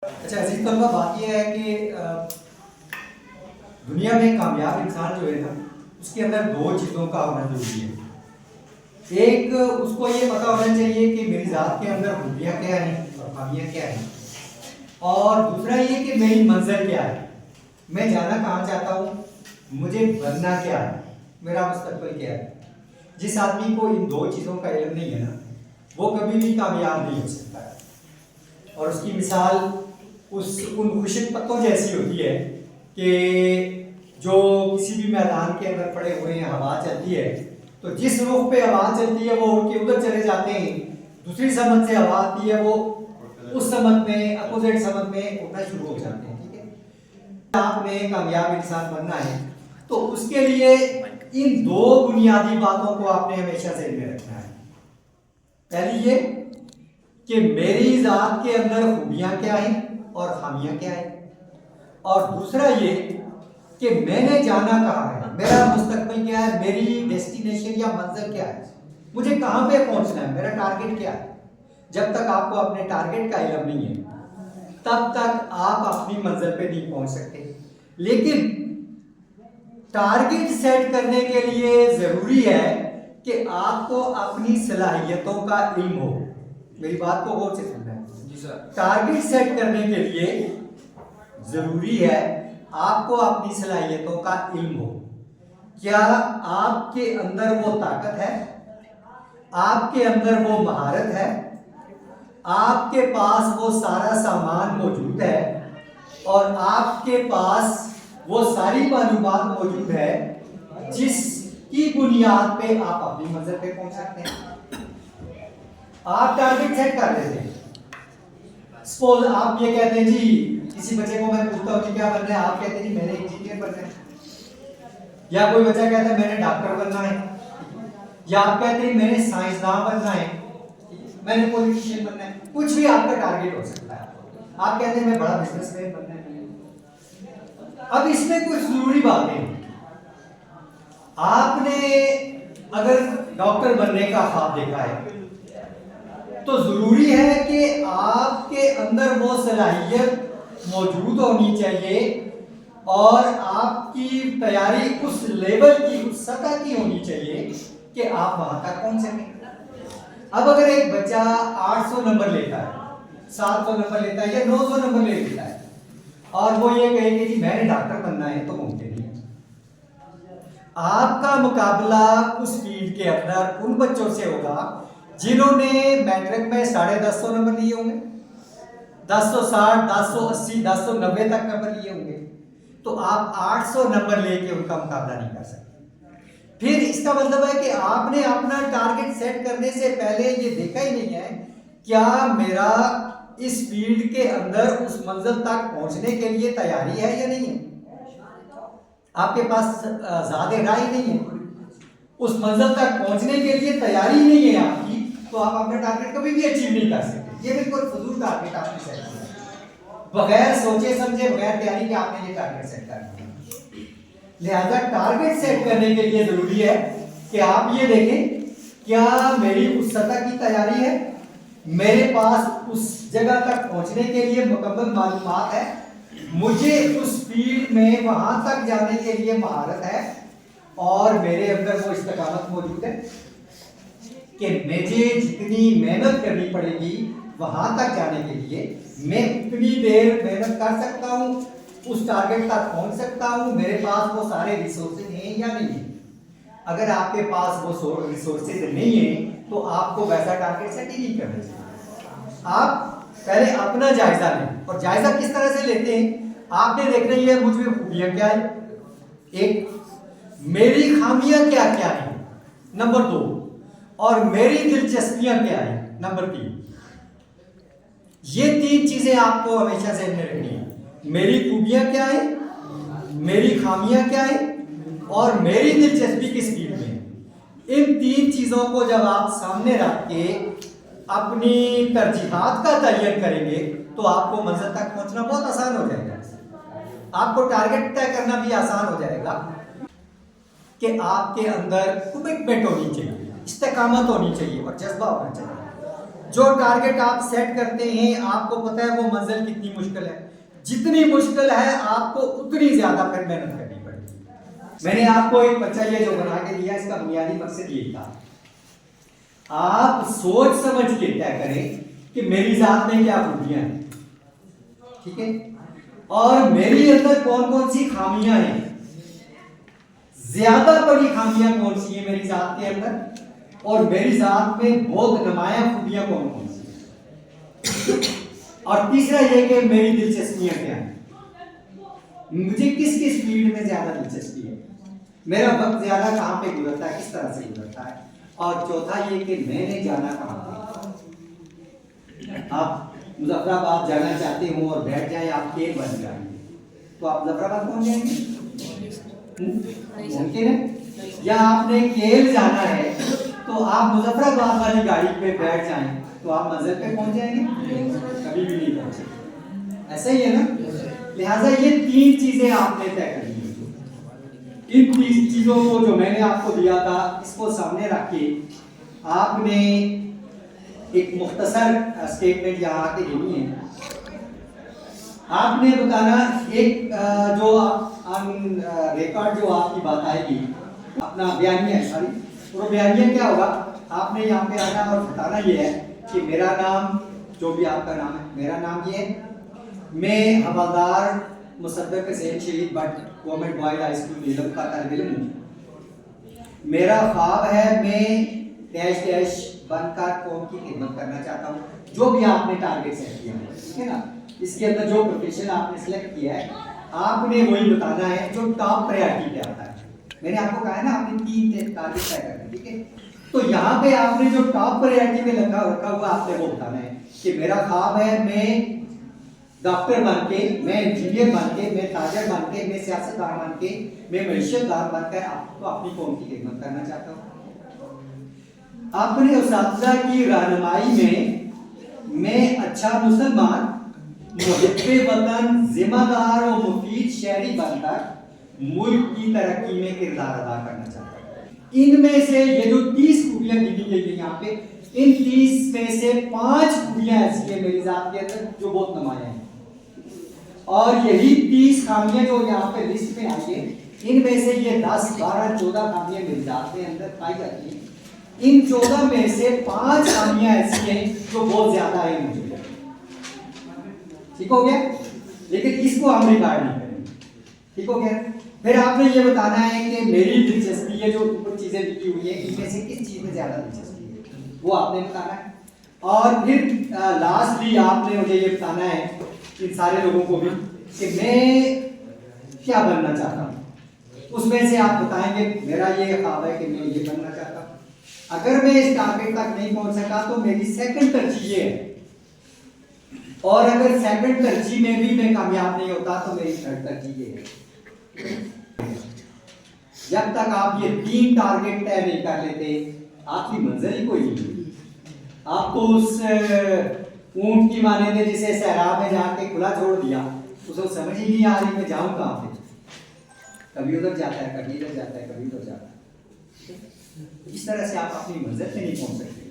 अच्छा अजीज तलबा, बात यह है कि दुनिया में कामयाब इंसान जो है ना, उसके अंदर दो चीज़ों का होना जरूरी है। एक, उसको ये पता होना चाहिए कि मेरी ज़ात के अंदर खूबियाँ क्या हैं और खामियाँ क्या हैं, और दूसरा ये कि मेरी मंजिल क्या है, मैं जाना कहाँ चाहता हूँ, मुझे बनना क्या है, मेरा मुस्तकबिल क्या है। जिस आदमी को इन दो चीज़ों का इल्म नहीं है ना, वो कभी भी कामयाब नहीं हो सकता है। और उसकी मिसाल उन खुशक पत्तों जैसी होती है कि जो किसी भी मैदान के अंदर पड़े हुए हैं, हवा चलती है तो जिस रुख पे हवा चलती है वो उड़ के उधर चले जाते हैं, दूसरी समत से हवा आती है वो उस समत में, अपोजिट समत में उड़ना शुरू हो जाते हैं। ठीक है, आपने कामयाब इंसान बनना है तो उसके लिए इन दो बुनियादी बातों को आपने हमेशा ज़हन में रखना है। पहली ये कि मेरी ज़ात के अंदर खूबियाँ क्या हैं और खामियां क्या है, और दूसरा ये कि मैंने जाना कहाँ है, मेरा मुस्तकबिल क्या है, मेरी डेस्टिनेशन या मंजिल क्या है, मुझे कहाँ पे पहुंचना है, मेरा टारगेट क्या है। जब तक आपको अपने टारगेट का इल्म नहीं है तब तक आप अपनी मंजिल पे नहीं पहुंच सकते। लेकिन टारगेट सेट करने के लिए जरूरी है कि आपको अपनी सलाहियतों का इल्म हो। मेरी बात को गौर से सुनना है। टारगेट सेट करने के लिए जरूरी है आपको अपनी सलाहियतों का इल्म हो। क्या आपके अंदर वो ताकत है, आपके अंदर वो महारत है, आपके पास वो सारा सामान मौजूद है और आपके पास वो सारी मालूमात मौजूद है जिसकी बुनियाद पे आप अपनी मंजिल पे पहुंच सकते हैं। आप टारगेट सेट कर लेते हैं। सपोज आप ये कहते हैं जी, किसी बच्चे को मैं पूछता हूँ कि क्या बनना है, आप कहते हैं जी मैंने इंजीनियर बनना है, या कोई बच्चा कहता है मैंने डॉक्टर बनना है, या आप कहते हैं मैंने साइंसदान बनना है, मैंने पॉलिटिशियन बनना है। कुछ भी आपका टारगेट हो सकता है। आप कहते हैं मैं बड़ा बिजनेसमैन बनना है। अब इसमें कुछ जरूरी बातें हैं। आपने अगर डॉक्टर बनने का ख्वाब देखा है तो जरूरी है कि आपके अंदर वो सलाहियत मौजूद होनी चाहिए और आपकी तैयारी उस लेवल की, उस सतह की होनी चाहिए कि आप वहां तक पहुंच सकें। अब अगर एक बच्चा 800 नंबर लेता है, 700 नंबर लेता है या 900 नंबर ले लेता है और वो ये कहे कि जी मैंने डॉक्टर बनना है, तो मुमकिन नहीं है। आपका मुकाबला उस फील्ड के अंदर उन बच्चों से होगा जिन्होंने मैट्रिक में 150 नंबर लिए होंगे, 1060, 1080, 1090 तक नंबर लिए होंगे, तो आप 800 नंबर लेके उनका मुकाबला नहीं कर सकते। फिर इसका मतलब है कि आपने अपना टारगेट सेट करने से पहले ये देखा ही नहीं है क्या मेरा इस फील्ड के अंदर उस मंजिल तक पहुंचने के लिए तैयारी है या नहीं है। आपके पास ज्यादा राय नहीं है, उस मंजिल तक पहुंचने के लिए तैयारी नहीं है आपकी, तो आप अपना टारगेट कभी भी अचीव नहीं कर सकते। ये बिल्कुल फजूल टारगेट आपने सेट किया, बगैर सोचे समझे, बगैर तैयारी के आपने ये टारगेट सेट कर दिया। लिहाजा टारगेट सेट करने के लिए जरूरी है कि आप ये देखें क्या मेरी उस सतह की तैयारी है, मेरे पास उस जगह तक पहुंचने के लिए मुकम्मल मालूमात है, मुझे उस फील्ड में वहां तक जाने के लिए महारत है और मेरे अंदर वो इस्तेकामत मौजूद है कि मुझे जितनी मेहनत करनी पड़ेगी वहां तक जाने के लिए मैं उतनी देर मेहनत कर सकता हूं, उस टारगेट तक पहुंच सकता हूं, मेरे पास वो सारे रिसोर्सेज हैं या नहीं है। अगर आपके पास वो रिसोर्सेज नहीं है तो आपको वैसा टारगेट सेट ही नहीं करना चाहिए। आप पहले अपना जायजा लें, और जायजा किस तरह से लेते हैं, आपने देखना ही है मुझ में खूबियां क्या है, एक मेरी खामियां क्या क्या है, नंबर 2 और मेरी दिलचस्पियां क्या है, नंबर 3। ये 3 चीजें आपको हमेशा ज़हन में रखनी है। मेरी खूबियां क्या है, मेरी खामियां क्या है और मेरी दिलचस्पी किस फील्ड में है। इन 3 चीजों को जब आप सामने रख के अपनी तरजीहात का तयन करेंगे तो आपको मंजिल तक पहुंचना बहुत आसान हो जाएगा। आपको टारगेट तय करना भी आसान हो जाएगा कि आपके अंदर कमिटमेंट होनी चाहिए, इस्तेकामत होनी चाहिए और जज्बा होना चाहिए। جو ٹارگٹ آپ سیٹ کرتے ہیں آپ کو پتہ ہے وہ منزل کتنی مشکل ہے، جتنی مشکل ہے آپ کو اتنی زیادہ پھر محنت کرنی پڑے گی۔ میں نے آپ کو ایک بچہ یہ جو بنا کے دیا، اس کا بنیادی مقصد یہ تھا آپ سوچ سمجھ کے طے کریں کہ میری ذات میں کیا خوبیاں ہیں، ٹھیک ہے، اور میری اندر کون کون سی خامیاں ہیں، زیادہ بڑی خامیاں کون سی ہیں میری ذات کے اندر، اور میری ذات میں بہت نمایاں خوبیاں کون کون سی ہیں، اور تیسرا یہ کہ میری دلچسپیاں کیا ہیں، مجھے کس کس فیلڈ میں زیادہ دلچسپی ہے، میرا وقت زیادہ کہاں پہ گزرتا ہے، کس طرح سے گزرتا ہے، اور چوتھا یہ کہ میں نے جانا کہاں پہ۔ آپ مظفر آباد جانا چاہتے ہوں اور بیٹھ جائیں، آپ کیل بن جائیں گے تو آپ مظفر آباد پہنچ جائیں گے، ممکن ہے؟ یا آپ نے کیل جانا ہے تو آپ مظفر آباد والی گاڑی پہ بیٹھ جائیں تو آپ منزل پہ پہنچ جائیں گے، کبھی بھی نہیں پہنچے، ایسا ہی ہے نا۔ لہٰذا یہ تین چیزیں آپ نے طے کرنی ہیں، ان تین چیزوں کو جو میں نے آپ کو دیا تھا اس کو سامنے رکھ کے آپ نے ایک مختصر اسٹیٹمنٹ یہاں آ کے دینی ہے۔ آپ نے بتانا ایک جو ریکارڈ جو آپ کی بات آئے گی اپنا بیانیہ ہے، سوری وہ بیانیہ کیا ہوگا، آپ نے یہاں پہ آنا اور بتانا یہ ہے کہ میرا نام، جو بھی آپ کا نام ہے، میرا نام یہ ہے، میں حوالدار مصدق حسین شہید Butt government boys high school Neelum کا طالب علم ہوں، میرا خواب ہے میں ڈیش ڈیش بن کر قوم کی خدمت کرنا چاہتا ہوں، جو بھی آپ نے ٹارگٹ سیٹ کیا ہے، ٹھیک ہے نا، اس کے اندر جو پروفیشن آپ نے سلیکٹ کیا ہے آپ نے وہی بتانا ہے جو ٹاپ پریارٹی پہ آتا ہے۔ میں نے آپ کو کہا ہے نا آپ نے تین ٹارگٹ طے کرنے، ٹھیک ہے، تو یہاں پہ آپ نے جو ٹاپ پریارٹی پہ رکھا ہوا آپ نے وہ بتانا ہے کہ میرا خواب ہے میں ڈاکٹر بن کے، میں انجینئر بن کے، میں تاجر بن کے، میں سیاستدان بن کے، میں معیشت دار بن کر آپ کو اپنی قوم کی خدمت کرنا چاہتا ہوں۔ اپنے اساتذہ کی رہنمائی میں اچھا مسلمان، محب وطن، ذمہ دار و مفید شہری بن کر ملک کی ترقی میں کردار ادا کرنا چاہتا ہوں۔ ان میں سے یہ جو 30 خوبیاں گنی گئی ہیں یہاں پہ، ان 30 میں سے 5 خوبیاں ایسی ہیں میری ذات کے اندر جو بہت نمایاں ہیں، اور یہی 30 خامیاں جو یہاں پہ لسٹ میں آئی ہیں، ان میں سے یہ 10 12 14 خامیاں میری ذات کے اندر پائی جاتی ہیں، ان 14 میں سے 5 خامیاں ایسی ہیں جو بہت زیادہ ہیں مجھے، ٹھیک ہو گیا، لیکن اس کو ہم ریکارڈ نہیں کریں گے، ٹھیک ہو گیا۔ پھر آپ نے یہ بتانا ہے کہ میری دلچسپی ہے جو اوپر چیزیں لکھی ہوئی ہیں ان میں سے کس چیز میں زیادہ دلچسپی ہے، وہ آپ نے بتانا ہے، اور پھر لاسٹلی آپ نے مجھے یہ بتانا ہے ان سارے لوگوں کو بھی کہ میں کیا بننا چاہتا ہوں، اس میں سے آپ بتائیں گے میرا یہ خواب ہے کہ میں یہ بننا چاہتا ہوں، اگر میں اس ٹارگٹ تک نہیں پہنچ سکا تو میری سیکنڈ ترجیح یہ ہے، اور اگر سیکنڈ ترجیح میں بھی میں کامیاب نہیں ہوتا تو میری تھرڈ ترجیح یہ ہے۔ جب تک آپ یہ 3 ٹارگٹ طے نہیں کر لیتے آپ کی منزل ہی کوئی نہیں، آپ کو اس اونٹ کی مانند ہے جسے صحرا میں جا کے کھلا چھوڑ دیا، اسے سمجھ ہی نہیں آ رہی میں جاؤں کہاں پہ، کبھی ادھر جاتا ہے، کبھی ادھر جاتا ہے، کبھی ادھر جاتا ہے، اس طرح سے آپ اپنی منزل پہ نہیں پہنچ سکتے۔